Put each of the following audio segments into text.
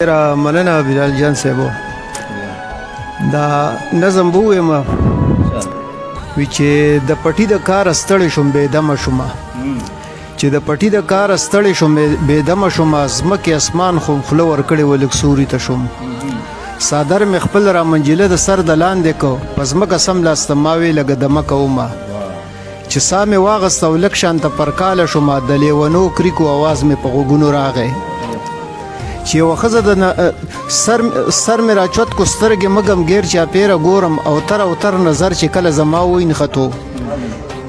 را مننه بلال جان صاحبو دا نظم بوې ما وی چې د پټي د کار ستړی شوم بې دمه شوم چې د پټي د کار ستړی شوم بې دمه شوم ځمکې اسمان خو خوله ورکړې و لږ سوري ته شوم څادر مې خپل را منجله د سر د لاندې کو په ځمکه سملاسته ما وې لږه دمه کومه چې ساه مې واغسته او لږ شانته پرکاله شومه د لیونو کریکو اواز مې په غوږونو راغی چې یوه ښځه د سر مې راچوت کو سترګې مګم ګیر چاپېره ګورم او تر نظر چې کله زما وینښتو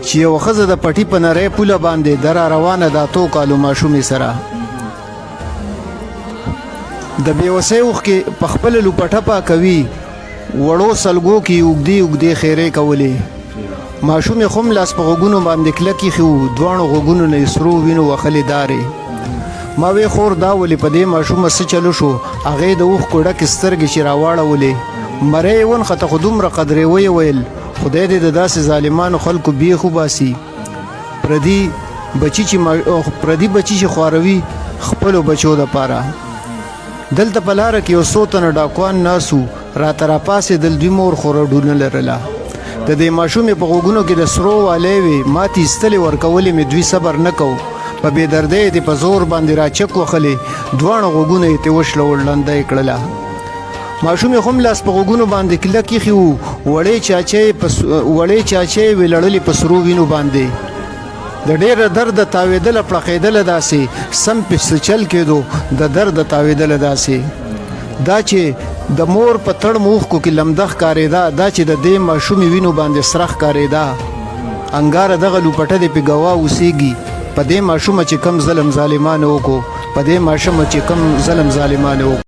چې یوه ښځه د پټي په نرۍ پوله باندې د را روانه د اتو کالو ماشومې سره د بېوسۍ اوښکې په خپله لوپټپه کوي وړو سلګو کې اوږدې اوږدې خیرې کولې ماشومې خو هم لاس په غوږونو باندې کلک ایښي وو دواړو غوږونو نه یې سرو وینو وښلې دارې ما وی خور دا ولې په دې ماشومه څه چلو شو هغې د اوښکو ډکې سترګې چې راواړولې مرۍ یې ونښته خو دومره قدرې ویې ویل خدای دې د داسې ظالمانو خلکو بیخ وباسي پردي بچي چې خواروي خپلو بچو دپاره دلته په لاره کې یو څو تنه ډاکوان ناست وو راته راپاڅېدل دوی مور خو رډونه لرله د دې ماشومې په غوږونو کې د سرو والی وې ماتې ایستلې ورکولې مې دوی صبر نه کو په بېدردۍ دې په زور باندې راچک وښلې دواړه غوږونه یې ترې وشلول ړنده یې کړله ماشوم یې خو هم لاس په غوږونو باندې کلک ایښي وو وړې چاچۍ وې لړلې په سرو وینو باندې د ډېره درده تاوېدله پړقېدله داسې سم پسې چل کېدو د درده تاوېدله داسې دا چې د مور په تړم اوښکو کې لمده ښکارېده دا چې د دې ماشومې وینو باندې سره ښکارېده انګاره دغه لوپټه دې پې ګواه اوسېږي په دې ماشومه چې کم ظلم ظالمانه وکړو